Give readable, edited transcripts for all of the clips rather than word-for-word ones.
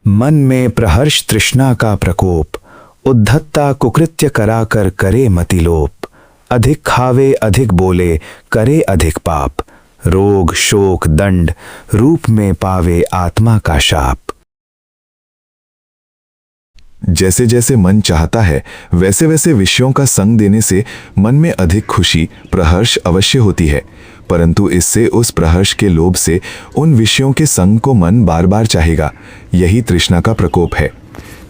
मन में प्रहर्ष तृष्णा का प्रकोप, उद्धतता कुकृत्य कराकर करे मतिलोप। अधिक खावे अधिक बोले करे अधिक पाप, रोग शोक दंड रूप में पावे आत्मा का शाप। जैसे जैसे मन चाहता है वैसे वैसे विषयों का संग देने से मन में अधिक खुशी प्रहर्ष अवश्य होती है, परंतु इससे उस प्रहर्ष के लोभ से उन विषयों के संग को मन बार बार चाहेगा। यही तृष्णा का प्रकोप है।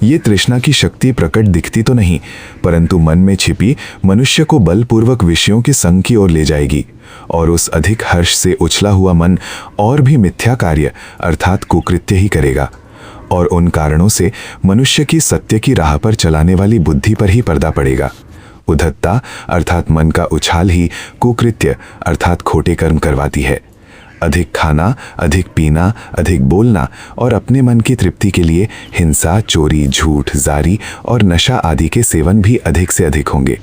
ये तृष्णा की शक्ति प्रकट दिखती तो नहीं, परंतु मन में छिपी मनुष्य को बलपूर्वक विषयों के संग की ओर ले जाएगी और उस अधिक हर्ष से उछला हुआ मन और भी मिथ्या कार्य अर्थात कुकृत्य ही करेगा और उन कारणों से मनुष्य की सत्य की राह पर चलाने वाली बुद्धि पर ही पर्दा पड़ेगा। उद्धतता अर्थात मन का उछाल ही कुकृत्य अर्थात खोटे कर्म करवाती है। अधिक खाना, अधिक पीना, अधिक बोलना और अपने मन की तृप्ति के लिए हिंसा, चोरी, झूठ, जारी और नशा आदि के सेवन भी अधिक से अधिक होंगे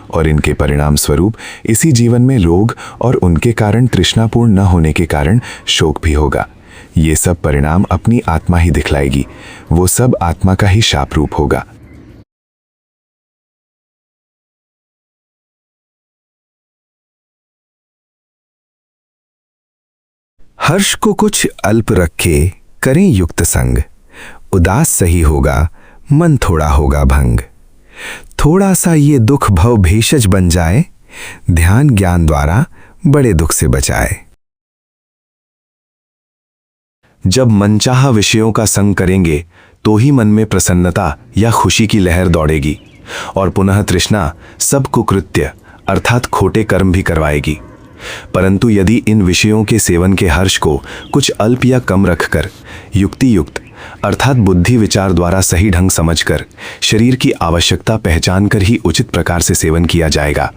और इनके परिणाम स्वरूप इसी जीवन में रोग और उनके कारण तृष्णापूर्ण न होने के कारण शोक भी होगा। ये सब परिणाम अपनी आत्मा ही दिखलाएगी, वो सब आत्मा का ही शाप रूप होगा। हर्ष को कुछ अल्प रखे करें युक्त संग, उदास सही होगा मन थोड़ा होगा भंग। थोड़ा सा ये दुख भव भेषज बन जाए, ध्यान ज्ञान द्वारा बड़े दुख से बचाए। जब मनचाहा विषयों का संग करेंगे तो ही मन में प्रसन्नता या खुशी की लहर दौड़ेगी और पुनः तृष्णा सब कुकृत्य अर्थात खोटे कर्म भी करवाएगी। परंतु यदि इन विषयों के सेवन के हर्ष को कुछ अल्प या कम रखकर युक्ति युक्त अर्थात बुद्धि विचार द्वारा सही ढंग समझकर शरीर की आवश्यकता पहचान कर ही उचित प्रकार से सेवन किया जाएगा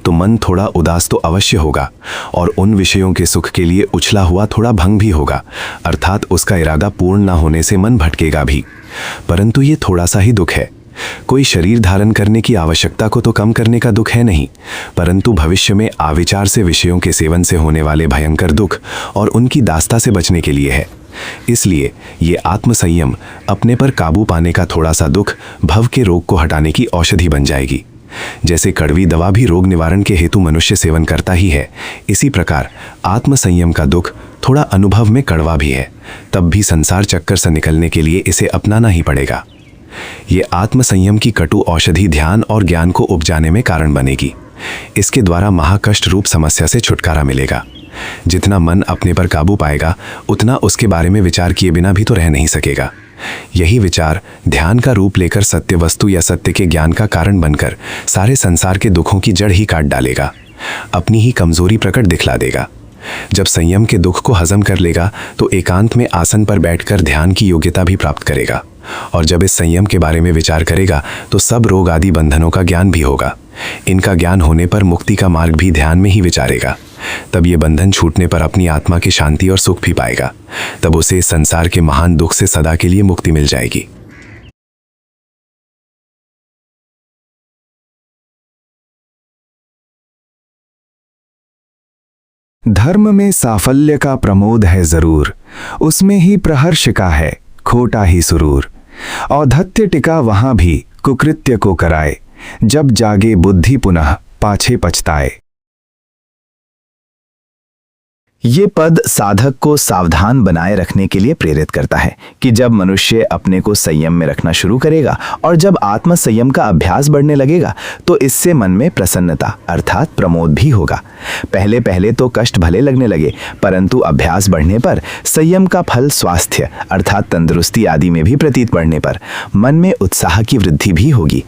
तो मन थोड़ा उदास तो अवश्य होगा और उन विषयों के सुख के लिए उछला हुआ थोड़ा भंग भी होगा अर्थात उसका इरादा पूर्ण न होने से मन भटकेगा भी। परंतु ये थोड़ा सा ही दुख है। कोई शरीर धारण करने की आवश्यकता को तो कम करने का दुख है नहीं, परंतु भविष्य में आविचार से विषयों के सेवन से होने वाले भयंकर दुख और उनकी दास्ता से बचने के लिए है। इसलिए ये आत्मसंयम अपने पर काबू पाने का थोड़ा सा दुख भव के रोग को हटाने की औषधि बन जाएगी। जैसे कड़वी दवा भी रोग निवारण के हेतु मनुष्य सेवन करता ही है, इसी प्रकार आत्मसंयम का दुख थोड़ा अनुभव में कड़वा भी है, तब भी संसार चक्कर से निकलने के लिए इसे अपनाना ही पड़ेगा। ये आत्मसंयम की कटु औषधि ध्यान और ज्ञान को उपजाने में कारण बनेगी। इसके द्वारा महाकष्ट रूप समस्या से छुटकारा मिलेगा। जितना मन अपने पर काबू पाएगा उतना उसके बारे में विचार किए बिना भी तो रह नहीं सकेगा। यही विचार ध्यान का रूप लेकर सत्य वस्तु या सत्य के ज्ञान का कारण बनकर सारे संसार के दुखों की जड़ ही काट डालेगा, अपनी ही कमजोरी प्रकट दिखला देगा। जब संयम के दुख को हजम कर लेगा तो एकांत में आसन पर बैठकर ध्यान की योग्यता भी प्राप्त करेगा और जब इस संयम के बारे में विचार करेगा तो सब रोग आदि बंधनों का ज्ञान भी होगा। इनका ज्ञान होने पर मुक्ति का मार्ग भी ध्यान में ही विचारेगा। तब ये बंधन छूटने पर अपनी आत्मा की शांति और सुख भी पाएगा। तब उसे संसार के महान दुख से सदा के लिए मुक्ति मिल जाएगी। धर्म में साफल्य का प्रमोद है जरूर, उसमें ही प्रहर्ष का है खोटा ही सुरूर। औद्धत्य टिका वहां भी कुकृत्य को कराए, जब जागे बुद्धि पुनः पाछे पछताए। ये पद साधक को सावधान बनाए रखने के लिए प्रेरित करता है कि जब मनुष्य अपने को संयम में रखना शुरू करेगा और जब आत्म संयम का अभ्यास बढ़ने लगेगा तो इससे मन में प्रसन्नता अर्थात प्रमोद भी होगा। पहले पहले तो कष्ट भले लगने लगे, परंतु अभ्यास बढ़ने पर संयम का फल स्वास्थ्य अर्थात तंदुरुस्ती आदि में भी प्रतीत बढ़ने पर मन में उत्साह की वृद्धि भी होगी।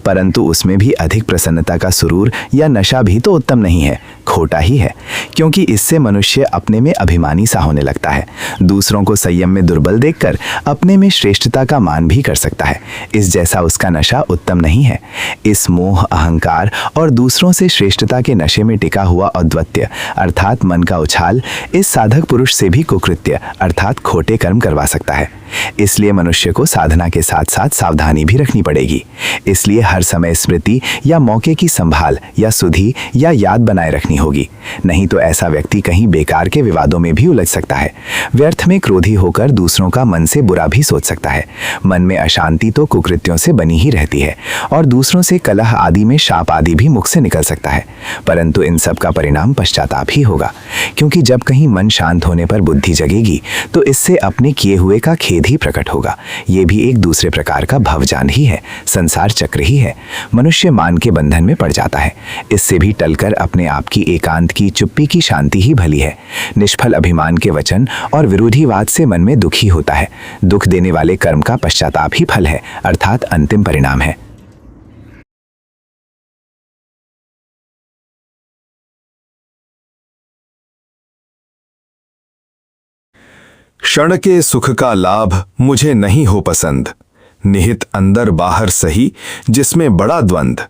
परंतु उसमें भी अधिक प्रसन्नता का सुरूर या नशा भी तो उत्तम नहीं है, खोटा ही है, क्योंकि इससे मनुष्य अपने में अभिमानी सा होने लगता है। दूसरों को संयम में दुर्बल देखकर अपने में श्रेष्ठता का मान भी कर सकता है। इस जैसा उसका नशा उत्तम नहीं है। इस मोह अहंकार और दूसरों से श्रेष्ठता के नशे में टिका हुआ औद्धत्य अर्थात मन का उछाल इस साधक पुरुष से भी कुकृत्य अर्थात खोटे कर्म करवा सकता है। इसलिए मनुष्य को साधना के साथ साथ सावधानी भी रखनी पड़ेगी। इसलिए हर समय स्मृति या मौके की संभाल या सुधि या याद बनाए रखनी रखनी होगी, नहीं तो ऐसा व्यक्ति कहीं बेकार के विवादों में भी उलझ सकता है। व्यर्थ में क्रोधी होकर दूसरों का मन से बुरा भी सोच सकता है। मन में अशांति तो कुकृत्यों से बनी ही रहती है और दूसरों से कलह आदि में शाप आदि भी मुख से निकल सकता है, परंतु इन सब का परिणाम पश्चाताप ही होगा, क्योंकि जब कहीं मन शांत होने पर बुद्धि जगेगी तो इससे अपने किए हुए का खेद ही प्रकट होगा। ये भी एक दूसरे प्रकार का भवजान ही है, संसार चक्र ही है। मनुष्य मान के बंधन में पड़ जाता है, इससे भी टलकर अपने आप की एकांत की चुप्पी की शांति ही भली है। निष्फल अभिमान के वचन और विरोधीवाद से मन में दुखी होता है। दुख देने वाले कर्म का पश्चाताप ही फल है, अर्थात अंतिम परिणाम है। क्षण के सुख का लाभ मुझे नहीं हो पसंद, निहित अंदर बाहर सही जिसमें बड़ा द्वंद।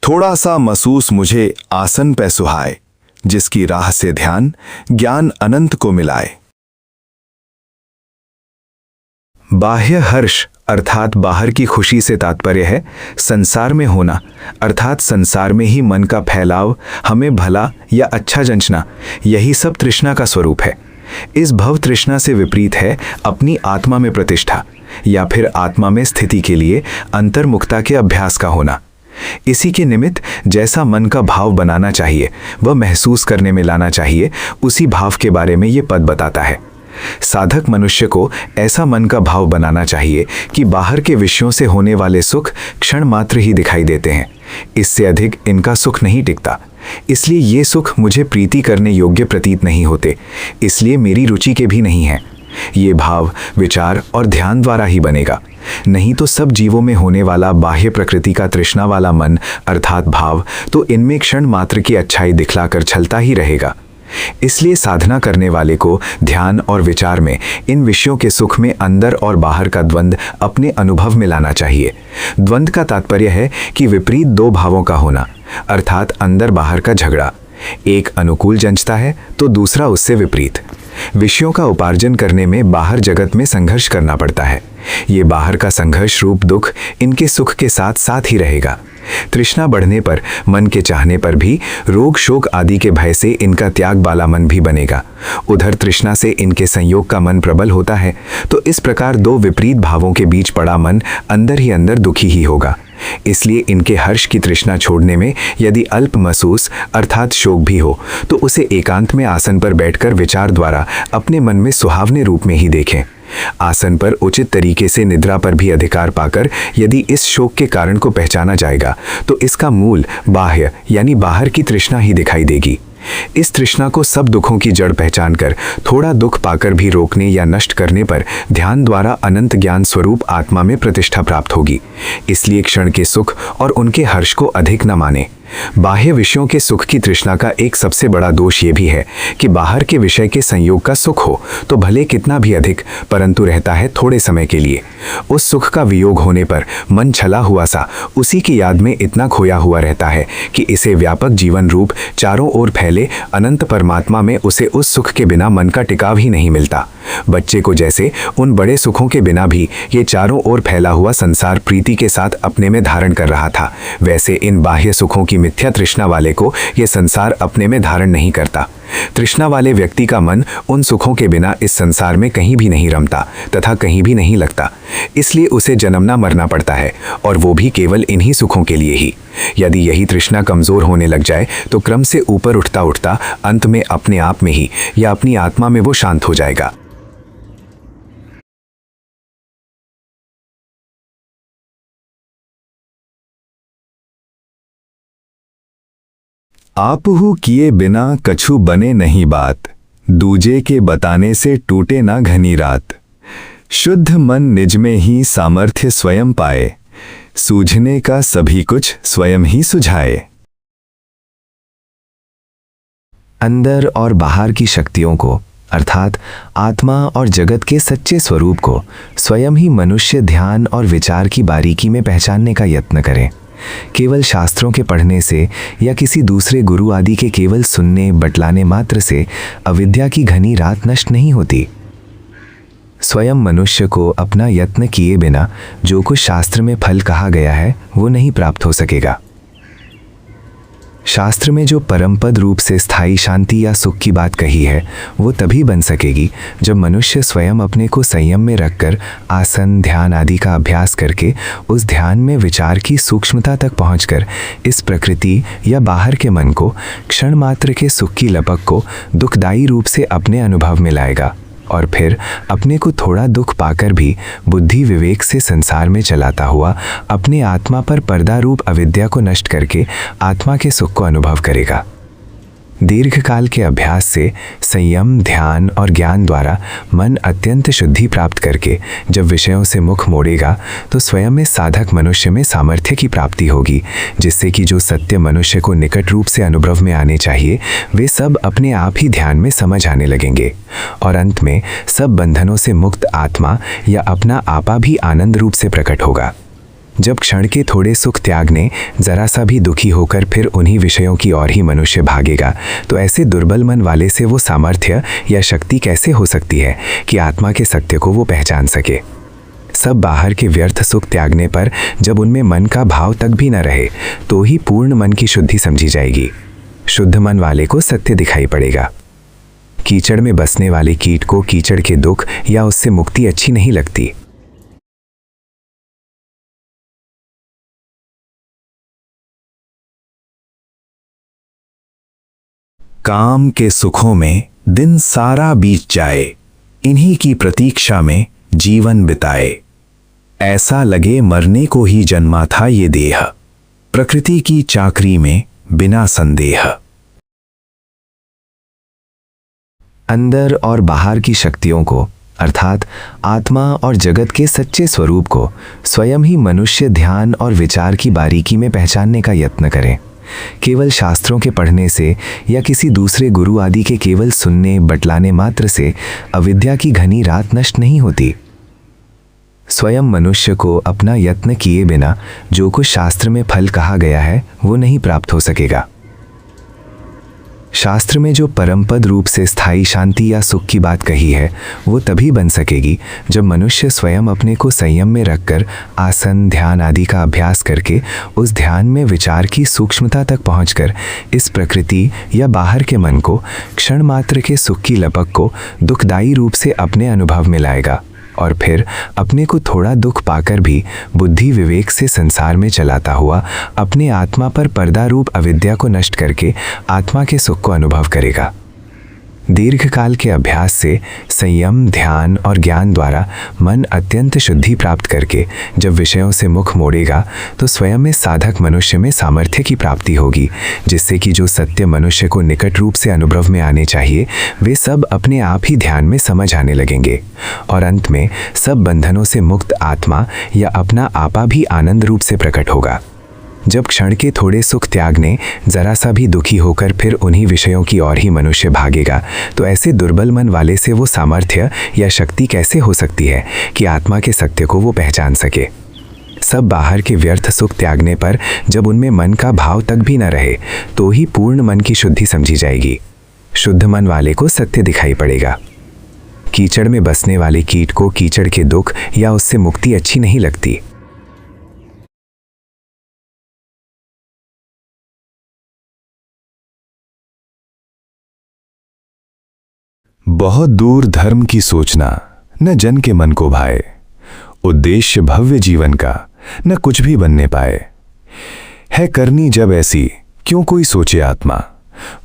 थोड़ा सा महसूस मुझे आसन पे सुहाए, जिसकी राह से ध्यान ज्ञान अनंत को मिलाए। बाह्य हर्ष अर्थात बाहर की खुशी से तात्पर्य है संसार में होना, अर्थात संसार में ही मन का फैलाव, हमें भला या अच्छा जंचना, यही सब तृष्णा का स्वरूप है। इस भव तृष्णा से विपरीत है अपनी आत्मा में प्रतिष्ठा या फिर आत्मा में स्थिति के लिए अंतर्मुखता के अभ्यास का होना। इसी के निमित्त जैसा मन का भाव बनाना चाहिए, वह महसूस करने में लाना चाहिए, उसी भाव के बारे में ये पद बताता है। साधक मनुष्य को ऐसा मन का भाव बनाना चाहिए कि बाहर के विषयों से होने वाले सुख क्षण मात्र ही दिखाई देते हैं, इससे अधिक इनका सुख नहीं टिकता। इसलिए ये सुख मुझे प्रीति करने योग्य प्रतीत नहीं होते, इसलिए मेरी रुचि के भी नहीं है। ये भाव विचार और ध्यान द्वारा ही बनेगा, नहीं तो सब जीवों में होने वाला बाह्य प्रकृति का तृष्णा वाला मन अर्थात भाव तो इनमें क्षण मात्र की अच्छाई दिखलाकर छलता ही रहेगा। इसलिए साधना करने वाले को ध्यान और विचार में इन विषयों के सुख में अंदर और बाहर का द्वंद अपने अनुभव में लाना चाहिए। द्वंद का तात्पर्य है कि विपरीत दो भावों का होना, अर्थात अंदर बाहर का झगड़ा। एक अनुकूल जंचता है तो दूसरा उससे विपरीत। विषयों का उपार्जन करने में बाहर जगत में संघर्ष करना पड़ता है। ये बाहर का संघर्ष रूप दुख इनके सुख के साथ साथ ही रहेगा। तृष्णा बढ़ने पर, मन के चाहने पर भी रोग शोक आदि के भय से इनका त्याग वाला मन भी बनेगा। उधर तृष्णा से इनके संयोग का मन प्रबल होता है, तो इस प्रकार दो विपरीत भावों के बीच पड़ा मन अंदर ही अंदर दुखी ही होगा। इसलिए इनके हर्ष की तृष्णा छोड़ने में यदि अल्प महसूस अर्थात शोक भी हो तो उसे एकांत में आसन पर बैठकर विचार द्वारा अपने मन में सुहावने रूप में ही देखें। आसन पर उचित तरीके से निद्रा पर भी अधिकार पाकर यदि इस शोक के कारण को पहचाना जाएगा तो इसका मूल बाह्य यानी बाहर की तृष्णा ही दिखाई देगी। इस तृष्णा को सब दुखों की जड़ पहचान कर थोड़ा दुख पाकर भी रोकने या नष्ट करने पर ध्यान द्वारा अनंत ज्ञान स्वरूप आत्मा में प्रतिष्ठा प्राप्त होगी। इसलिए क्षण के सुख और उनके हर्ष को अधिक न माने। बाह्य विषयों के सुख की तृष्णा का एक सबसे बड़ा दोष ये भी है कि बाहर के विषय के संयोग का सुख हो तो भले कितना भी अधिक, परंतु रहता है थोड़े समय के लिए। उस सुख का वियोग होने पर मन छला हुआ सा उसी की याद में इतना खोया हुआ रहता है कि इसे व्यापक जीवन रूप चारों ओर फैले अनंत परमात्मा में उसे उस सुख के बिना मन का टिकाव ही नहीं मिलता। बच्चे को जैसे उन बड़े सुखों के बिना भी ये चारों ओर फैला हुआ संसार प्रीति के साथ अपने में धारण कर रहा था, वैसे इन बाह्य सुखों की मिथ्या तृष्णा वाले को ये संसार अपने में धारण नहीं करता। तृष्णा वाले व्यक्ति का मन उन सुखों के बिना इस संसार में कहीं भी नहीं रमता तथा कहीं भी नहीं लगता। इसलिए उसे जन्मना मरना पड़ता है, और वो भी केवल इन्हीं सुखों के लिए ही। यदि यही तृष्णा कमजोर होने लग जाए तो क्रम से ऊपर उठता उठता अंत में अपने आप में ही या अपनी आत्मा में वो शांत हो जाएगा। आपहु किए बिना कछु बने नहीं बात, दूजे के बताने से टूटे ना घनी रात। शुद्ध मन निज में ही सामर्थ्य स्वयं पाए, सूझने का सभी कुछ स्वयं ही सुझाए। अंदर और बाहर की शक्तियों को अर्थात आत्मा और जगत के सच्चे स्वरूप को स्वयं ही मनुष्य ध्यान और विचार की बारीकी में पहचानने का यत्न करे। केवल शास्त्रों के पढ़ने से या किसी दूसरे गुरु आदि के केवल सुनने बतलाने मात्र से अविद्या की घनी रात नष्ट नहीं होती। स्वयं मनुष्य को अपना यत्न किए बिना जो कुछ शास्त्र में फल कहा गया है वो नहीं प्राप्त हो सकेगा। शास्त्र में जो परमपद रूप से स्थायी शांति या सुख की बात कही है वो तभी बन सकेगी जब मनुष्य स्वयं अपने को संयम में रखकर आसन, ध्यान आदि का अभ्यास करके उस ध्यान में विचार की सूक्ष्मता तक पहुंचकर इस प्रकृति या बाहर के मन को क्षण मात्र के सुख की लपक को दुखदायी रूप से अपने अनुभव में लाएगा और फिर अपने को थोड़ा दुख पाकर भी बुद्धि विवेक से संसार में चलाता हुआ अपने आत्मा पर पर्दा रूप अविद्या को नष्ट करके आत्मा के सुख को अनुभव करेगा। दीर्घ काल के अभ्यास से संयम, ध्यान और ज्ञान द्वारा मन अत्यंत शुद्धि प्राप्त करके जब विषयों से मुख मोड़ेगा तो स्वयं में साधक मनुष्य में सामर्थ्य की प्राप्ति होगी, जिससे कि जो सत्य मनुष्य को निकट रूप से अनुभव में आने चाहिए वे सब अपने आप ही ध्यान में समझ आने लगेंगे और अंत में सब बंधनों से मुक्त आत्मा या अपना आपा भी आनंद रूप से प्रकट होगा। जब क्षण के थोड़े सुख त्यागने जरा सा भी दुखी होकर फिर उन्हीं विषयों की ओर ही मनुष्य भागेगा तो ऐसे दुर्बल मन वाले से वो सामर्थ्य या शक्ति कैसे हो सकती है कि आत्मा के सत्य को वो पहचान सके। सब बाहर के व्यर्थ सुख त्यागने पर जब उनमें मन का भाव तक भी न रहे तो ही पूर्ण मन की शुद्धि समझी जाएगी। शुद्ध मन वाले को सत्य दिखाई पड़ेगा। कीचड़ में बसने वाले कीट को कीचड़ के दुख या उससे मुक्ति अच्छी नहीं लगती। काम के सुखों में दिन सारा बीत जाए, इन्हीं की प्रतीक्षा में जीवन बिताए। ऐसा लगे मरने को ही जन्मा था ये देह, प्रकृति की चाकरी में बिना संदेह। अंदर और बाहर की शक्तियों को अर्थात आत्मा और जगत के सच्चे स्वरूप को स्वयं ही मनुष्य ध्यान और विचार की बारीकी में पहचानने का यत्न करे। केवल शास्त्रों के पढ़ने से या किसी दूसरे गुरु आदि के केवल सुनने बतलाने मात्र से अविद्या की घनी रात नष्ट नहीं होती। स्वयं मनुष्य को अपना यत्न किए बिना जो कुछ शास्त्र में फल कहा गया है वो नहीं प्राप्त हो सकेगा। शास्त्र में जो परमपद रूप से स्थायी शांति या सुख की बात कही है वो तभी बन सकेगी जब मनुष्य स्वयं अपने को संयम में रखकर आसन, ध्यान आदि का अभ्यास करके उस ध्यान में विचार की सूक्ष्मता तक पहुंचकर इस प्रकृति या बाहर के मन को क्षण मात्र के सुख की लपक को दुखदायी रूप से अपने अनुभव में लाएगा और फिर अपने को थोड़ा दुख पाकर भी बुद्धि विवेक से संसार में चलाता हुआ अपने आत्मा पर पर्दा रूप अविद्या को नष्ट करके आत्मा के सुख को अनुभव करेगा। दीर्घ काल के अभ्यास से संयम, ध्यान और ज्ञान द्वारा मन अत्यंत शुद्धि प्राप्त करके जब विषयों से मुख मोड़ेगा तो स्वयं में साधक मनुष्य में सामर्थ्य की प्राप्ति होगी, जिससे कि जो सत्य मनुष्य को निकट रूप से अनुभव में आने चाहिए वे सब अपने आप ही ध्यान में समझ आने लगेंगे और अंत में सब बंधनों से मुक्त आत्मा या अपना आपा भी आनंद रूप से प्रकट होगा। जब क्षण के थोड़े सुख त्यागने जरा सा भी दुखी होकर फिर उन्हीं विषयों की ओर ही मनुष्य भागेगा तो ऐसे दुर्बल मन वाले से वो सामर्थ्य या शक्ति कैसे हो सकती है कि आत्मा के सत्य को वो पहचान सके। सब बाहर के व्यर्थ सुख त्यागने पर जब उनमें मन का भाव तक भी न रहे तो ही पूर्ण मन की शुद्धि समझी जाएगी। शुद्ध मन वाले को सत्य दिखाई पड़ेगा। कीचड़ में बसने वाले कीट को कीचड़ के दुख या उससे मुक्ति अच्छी नहीं लगती। बहुत दूर धर्म की सोचना न जन के मन को भाए, उद्देश्य भव्य जीवन का न कुछ भी बनने पाए। है करनी जब ऐसी क्यों कोई सोचे आत्मा,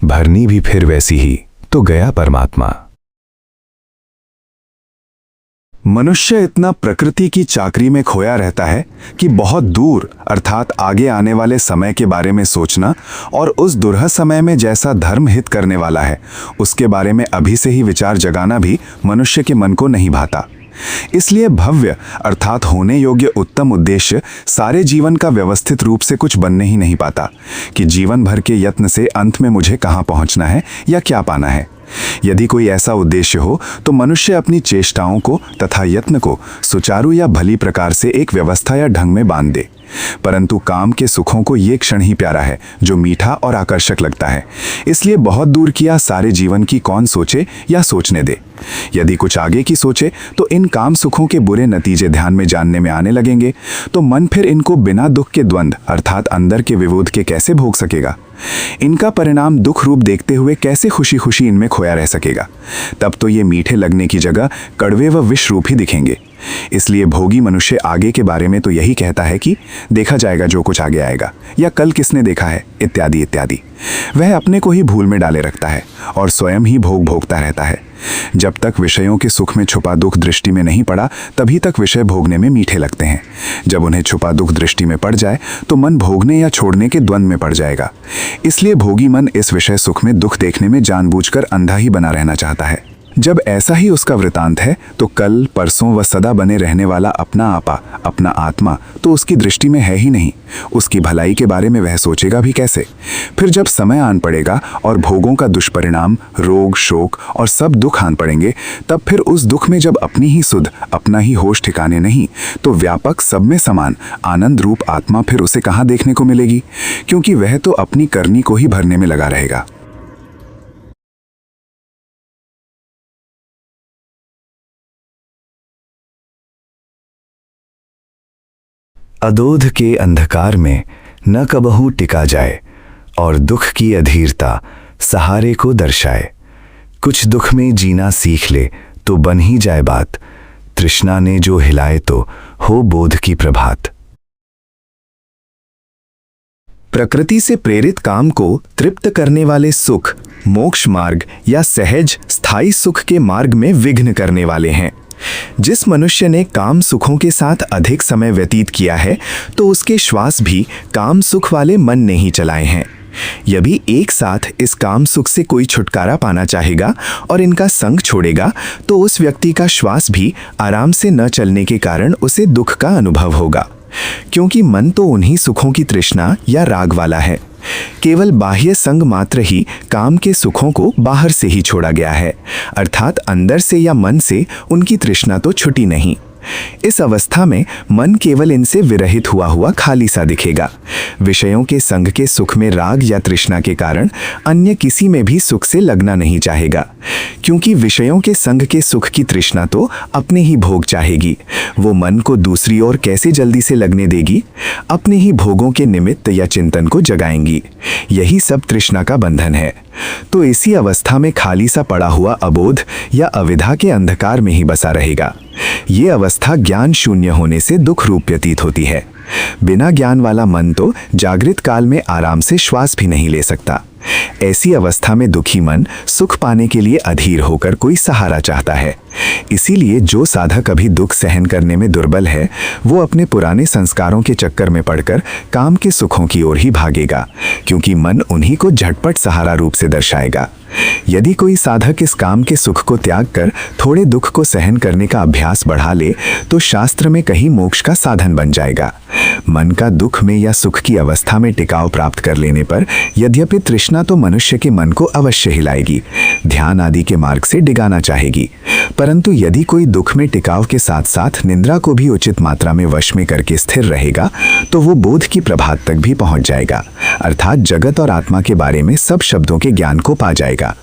भरनी भी फिर वैसी ही तो गया परमात्मा। मनुष्य इतना प्रकृति की चाकरी में खोया रहता है कि बहुत दूर अर्थात आगे आने वाले समय के बारे में सोचना और उस दुरह समय में जैसा धर्म हित करने वाला है उसके बारे में अभी से ही विचार जगाना भी मनुष्य के मन को नहीं भाता। इसलिए भव्य अर्थात होने योग्य उत्तम उद्देश्य सारे जीवन का व्यवस्थित रूप से कुछ बनने ही नहीं पाता कि जीवन भर के यत्न से अंत में मुझे कहाँ पहुँचना है या क्या पाना है। यदि कोई ऐसा उद्देश्य हो तो मनुष्य अपनी चेष्टाओं को तथा यत्न को सुचारू या भली प्रकार से एक व्यवस्था या ढंग में बांध दे। परंतु काम के सुखों को ये क्षण ही प्यारा है जो मीठा और आकर्षक लगता है, इसलिए बहुत दूर किया सारे जीवन की कौन सोचे या सोचने दे। यदि कुछ आगे की सोचे तो इन काम सुखों के बुरे नतीजे ध्यान में जानने में आने लगेंगे तो मन फिर इनको बिना दुख के द्वंद्व अर्थात अंदर के विरोध के कैसे भोग सकेगा। इनका परिणाम दुख रूप देखते हुए कैसे खुशी खुशी इनमें खोया रह सकेगा। तब तो ये मीठे लगने की जगह कड़वे व विष रूप ही दिखेंगे। इसलिए भोगी मनुष्य आगे के बारे में तो यही कहता है कि देखा जाएगा जो कुछ आगे आएगा, या कल किसने देखा है, इत्यादि इत्यादि। वह अपने को ही भूल में डाले रखता है और स्वयं ही भोग भोगता रहता है। जब तक विषयों के सुख में छुपा दुख दृष्टि में नहीं पड़ा, तभी तक विषय भोगने में मीठे लगते हैं। जब उन्हें छुपा दुख दृष्टि में पड़ जाए तो मन भोगने या छोड़ने के द्वंद्व में पड़ जाएगा। इसलिए भोगी मन इस विषय सुख में दुख देखने में जानबूझकर अंधा ही बना रहना चाहता है। जब ऐसा ही उसका वृतांत है तो कल परसों व सदा बने रहने वाला अपना आपा, अपना आत्मा तो उसकी दृष्टि में है ही नहीं। उसकी भलाई के बारे में वह सोचेगा भी कैसे? फिर जब समय आन पड़ेगा और भोगों का दुष्परिणाम, रोग, शोक और सब दुख आन पड़ेंगे, तब फिर उस दुख में जब अपनी ही सुध, अपना ही होश ठिकाने नहीं, तो व्यापक सब में समान आनंद रूप आत्मा फिर उसे कहाँ देखने को मिलेगी? क्योंकि वह तो अपनी करनी को ही भरने में लगा रहेगा। अदोध के अंधकार में न कबहू टिका जाए और दुख की अधीरता सहारे को दर्शाए। कुछ दुख में जीना सीख ले तो बन ही जाए बात, तृष्णा ने जो हिलाए तो हो बोध की प्रभात। प्रकृति से प्रेरित काम को तृप्त करने वाले सुख मोक्ष मार्ग या सहज स्थायी सुख के मार्ग में विघ्न करने वाले हैं। जिस मनुष्य ने काम सुखों के साथ अधिक समय व्यतीत किया है तो उसके श्वास भी काम सुख वाले मन ने ही चलाए हैं। यदि एक साथ इस काम सुख से कोई छुटकारा पाना चाहेगा और इनका संग छोड़ेगा तो उस व्यक्ति का श्वास भी आराम से न चलने के कारण उसे दुख का अनुभव होगा, क्योंकि मन तो उन्हीं सुखों की तृष्णा या राग वाला है। केवल बाह्य संग मात्र ही काम के सुखों को बाहर से ही छोड़ा गया है, अर्थात अंदर से या मन से उनकी तृष्णा तो छुटी नहीं। इस अवस्था में मन केवल इनसे विरहित हुआ खाली सा दिखेगा। विषयों के संग के सुख में राग या तृष्णा के कारण अन्य किसी में भी सुख से लगना नहीं चाहेगा, क्योंकि विषयों के संग के सुख की तृष्णा तो अपने ही भोग चाहेगी। वो मन को दूसरी ओर कैसे जल्दी से लगने देगी? अपने ही भोगों के निमित्त या चिंतन को जगाएंगी। यही सब तृष्णा का बंधन है। तो इसी अवस्था में खाली सा पड़ा हुआ अबोध या अविधा के अंधकार में ही बसा रहेगा। ये अवस्था ज्ञान शून्य होने से दुख रूप व्यतीत होती है। बिना ज्ञान वाला मन तो जागृत काल में आराम से श्वास भी नहीं ले सकता। ऐसी अवस्था में दुखी मन सुख पाने के लिए अधीर होकर कोई सहारा चाहता है। इसीलिए जो साधक अभी दुख सहन करने में दुर्बल है, वो अपने पुराने संस्कारों के चक्कर में पड़कर काम के सुखों की ओर ही भागेगा, क्योंकि मन उन्हीं को झटपट सहारा रूप से दर्शाएगा। यदि कोई साधक इस काम के सुख को त्याग कर थोड़े दुख को सहन करने का अभ्यास बढ़ा ले तो शास्त्र में कहीं मोक्ष का साधन बन जाएगा। मन का दुख में या सुख की अवस्था में टिकाव प्राप्त कर लेने पर यद्यपि तृष्णा तो मनुष्य के मन को अवश्य हिलाएगी, ध्यान आदि के मार्ग से डिगाना चाहेगी, परंतु यदि कोई दुख में टिकाव के साथ साथ निंद्रा को भी उचित मात्रा में वश में करके स्थिर रहेगा तो वो बोध की प्रभात तक भी पहुंच जाएगा, अर्थात जगत और आत्मा के बारे में सब शब्दों के ज्ञान को पा जाएगा।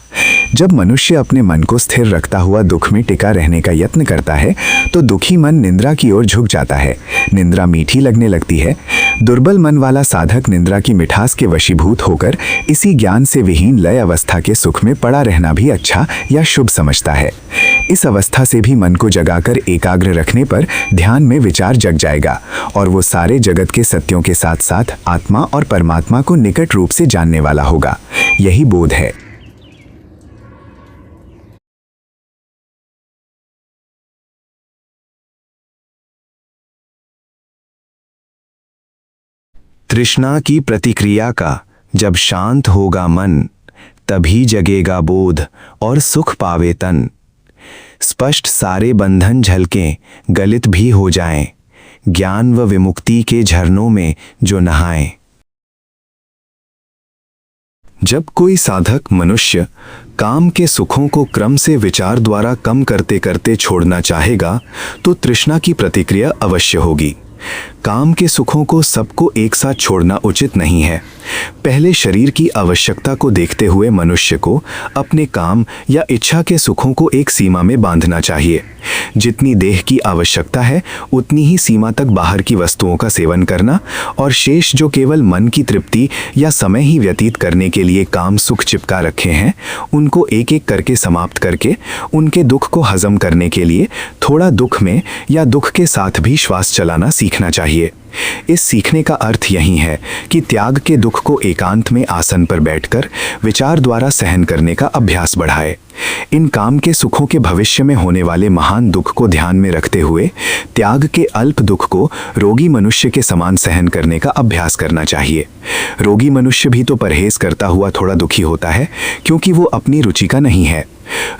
जब मनुष्य अपने मन को स्थिर रखता हुआ दुख में टिका रहने का यत्न करता है तो दुखी मन निंद्रा की ओर झुक जाता है। निंद्रा मीठी लगने लगती है। दुर्बल मन वाला साधक निंद्रा की मिठास के वशीभूत होकर इसी ज्ञान से विहीन लय अवस्था के सुख में पड़ा रहना भी अच्छा या शुभ समझता है। इस अवस्था से भी मन को जगाकर एकाग्र रखने पर ध्यान में विचार जग जाएगा और वो सारे जगत के सत्यों के साथ साथ आत्मा और परमात्मा को निकट रूप से जानने वाला होगा। यही बोध है। तृष्णा की प्रतिक्रिया का जब शांत होगा मन, तभी जगेगा बोध और सुख पावे तन। स्पष्ट सारे बंधन झलकें, गलित भी हो जाएं, ज्ञान व विमुक्ति के झरनों में जो नहाएं। जब कोई साधक मनुष्य काम के सुखों को क्रम से विचार द्वारा कम करते करते छोड़ना चाहेगा तो तृष्णा की प्रतिक्रिया अवश्य होगी। काम के सुखों को सबको एक साथ छोड़ना उचित नहीं है। पहले शरीर की आवश्यकता को देखते हुए मनुष्य को अपने काम या इच्छा के सुखों को एक सीमा में बांधना चाहिए। जितनी देह की आवश्यकता है उतनी ही सीमा तक बाहर की वस्तुओं का सेवन करना, और शेष जो केवल मन की तृप्ति या समय ही व्यतीत करने के लिए काम सुख चिपका रखे हैं, उनको एक एक करके समाप्त करके उनके दुख को हजम करने के लिए थोड़ा दुख में या दुख के साथ भी श्वास चलाना सीखना चाहिए। इस सीखने का अर्थ यही है कि त्याग के दुख को एकांत में आसन पर बैठकर विचार द्वारा सहन करने का अभ्यास बढ़ाए। इन काम के सुखों के भविष्य में होने वाले महान दुख को ध्यान में रखते हुए त्याग के अल्प दुख को रोगी मनुष्य के समान सहन करने का अभ्यास करना चाहिए। रोगी मनुष्य भी तो परहेज करता हुआ थोड़ा दुखी होता है, क्योंकि वो अपनी रुचि का नहीं है।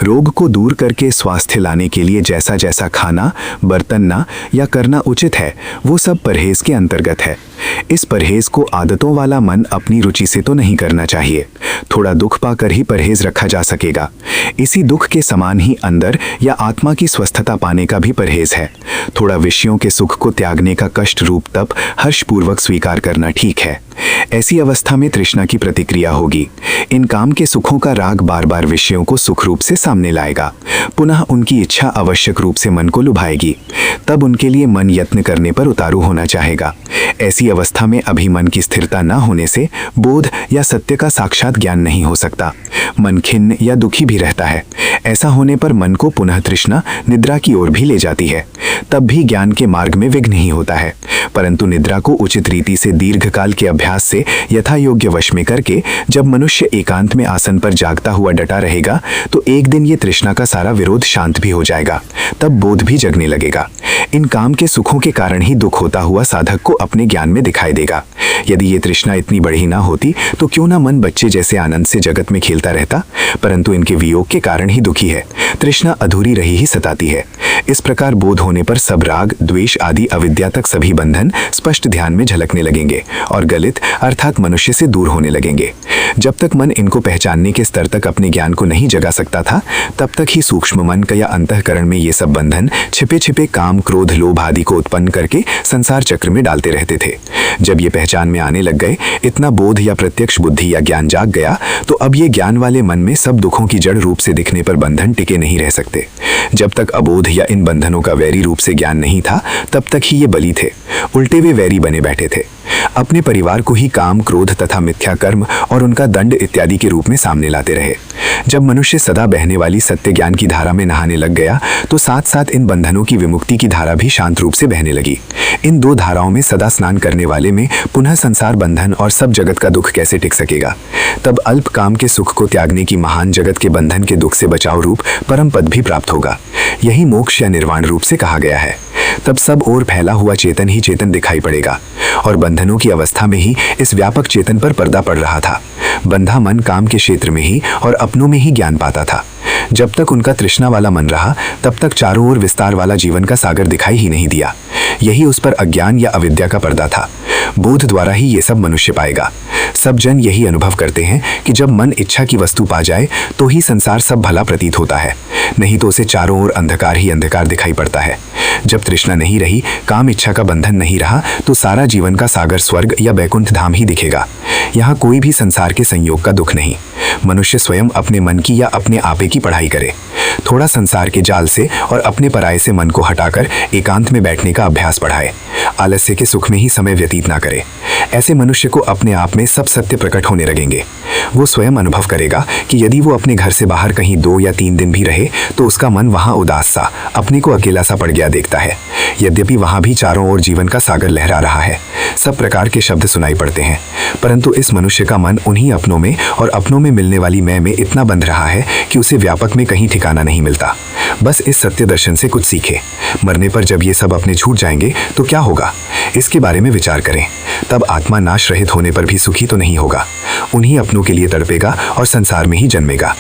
रोग को दूर करके स्वास्थ्य लाने के लिए जैसा जैसा खाना, बर्तनना या करना उचित है, वो सब परहेज के अंतर्गत है। इस परहेज को आदतों वाला मन अपनी रुचि से तो नहीं करना चाहिए। थोड़ा दुख पाकर ही परहेज रखा जा सकेगा। इसी दुख के समान ही अंदर या आत्मा की स्वस्थता पाने का भी परहेज है। थोड़ा विषयों के सुख को त्यागने का कष्ट रूप तप हर्षपूर्वक स्वीकार करना ठीक है। ऐसी अवस्था में तृष्णा की प्रतिक्रिया होगी। इन काम के सुखों का राग बार बार विषयों को सुख रूप से सामने लाएगा, पुनः उनकी इच्छा आवश्यक रूप से मन को लुभाएगी। तब उनके लिए मन यत्न करने पर उतारू होना चाहेगा। ऐसी अवस्था में अभी मन की स्थिरता न होने से बोध या सत्य का साक्षात ज्ञान नहीं हो सकता। मन खिन्न या दुखी भी रहता है। ऐसा होने पर मन को पुनः तृष्णा निद्रा की ओर भी ले जाती है। तब भी ज्ञान के मार्ग में विघ्न ही होता है। परंतु निद्रा को उचित रीति से दीर्घकाल के अभ्यास से यथा योग्य वश में करके जब मनुष्य एकांत में आसन पर जागता हुआ डटा रहेगा, तो एक दिन ये तृष्णा का सारा विरोध शांत भी हो जाएगा। तब बोध भी जगने लगेगा। इन काम के सुखों के कारण ही दुख होता हुआ साधक को अपने ज्ञान में दिखाई देगा। यदि ये तृष्णा इतनी बड़ी ना होती तो क्यों ना मन बच्चे जैसे आनंद से जगत में खेलता रहता, परंतु इनके वियोग के कारण ही दुखी है। तृष्णा अधूरी रही ही सताती है। इस प्रकार बोध होने पर सब राग, द्वेष आदि अविद्या तक सभी बंधन स्पष्ट ध्यान में झलकने लगेंगे और गलित अर्थात मनुष्य से दूर होने लगेंगे। जब तक मन इनको पहचानने के स्तर तक अपने ज्ञान को नहीं जगा सकता था, तब तक ही सूक्ष्म मन का या अंतःकरण में ये सब बंधन छिपे छिपे काम, क्रोध, लोभ आदि को उत्पन्न करके संसार चक्र में डालते रहते थे। जब ये पहचान में आने लग गए, इतना बोध या प्रत्यक्ष बुद्धि या ज्ञान जाग गया, तो अब ये ज्ञान वाले मन में सब दुखों की जड़ रूप से दिखने पर बंधन टिके नहीं रह सकते। जब तक अबोध या इन बंधनों का वैरी रूप से ज्ञान नहीं था, तब तक ही ये बली थे। उल्टे वे वैरी बने बैठे थे। अपने परिवार को ही काम, क्रोध तथा मिथ्या कर्म और उनका दंड इत्यादि के रूप में सामने लाते रहे। जब मनुष्य सदा बहने वाली सत्य ज्ञान की धारा में नहाने लग गया, तो साथ साथ इन बंधनों की विमुक्ति की धारा भी शांत रूप से बहने लगी। इन दो धाराओं में सदा स्नान करने वाले में पुनः संसार बंधन और सब जगत का दुख कैसे टिक सकेगा? तब अल्प काम के सुख को त्यागने की महान जगत के बंधन के दुख से बचाव रूप परम पद भी प्राप्त होगा। यही मोक्ष या निर्वाण रूप से कहा गया है। तब सब ओर फैला हुआ चेतन ही चेतन दिखाई पड़ेगा और बंधनों की अवस्था में ही इस व्यापक चेतन पर पर्दा पड़ रहा था। बंधा मन काम के क्षेत्र में ही और अपनों में ही ज्ञान पाता था। जब तक उनका तृष्णा वाला मन रहा, तब तक चारों ओर विस्तार वाला जीवन का सागर दिखाई ही नहीं दिया। यही उस पर अज्ञान या अविद्या का पर्दा था। बोध द्वारा ही ये सब मनुष्य पाएगा। सब जन यही अनुभव करते हैं कि जब मन इच्छा की वस्तु पा जाए तो ही संसार सब भला प्रतीत होता है, नहीं तो उसे चारों ओर अंधकार ही अंधकार दिखाई पड़ता है। जब तृष्णा नहीं रही, काम इच्छा का बंधन नहीं रहा, तो सारा जीवन का सागर स्वर्ग या बैकुंठ धाम ही दिखेगा। यहाँ कोई भी संसार के संयोग का दुख नहीं। मनुष्य स्वयं अपने मन की या अपने आपे की पढ़ाई करे। थोड़ा संसार के जाल से और अपने पराये से मन को हटाकर एकांत में बैठने का अभ्यास बढ़ाए। आलस्य के सुख में ही समय व्यतीत ना करे। ऐसे मनुष्य को अपने आप में सब सत्य प्रकट होने लगेंगे। वो स्वयं अनुभव करेगा कि यदि वो अपने घर से बाहर कहीं 2 या 3 दिन भी रहे, तो उसका मन वहाँ उदास सा, अपने को अकेला सा पड़ गया देखता है। यद्यपि वहाँ भी चारों ओर जीवन का सागर लहरा रहा है, सब प्रकार के शब्द सुनाई पड़ते हैं, परंतु इस मनुष्य का मन उन्हीं अपनों में और अपनों में मिलने वाली मैं में इतना बंध रहा है कि उसे व्यापक में कहीं ठिकाना नहीं मिलता। बस इस सत्य दर्शन से कुछ सीखे। मरने पर जब ये सब अपने छूट जाएंगे तो क्या होगा, इसके बारे में विचार करें। तब आत्मा नाश रहित होने पर भी सुखी तो नहीं होगा, उन्हीं अपनों के लिए तड़पेगा और संसार में ही जन्मेगा।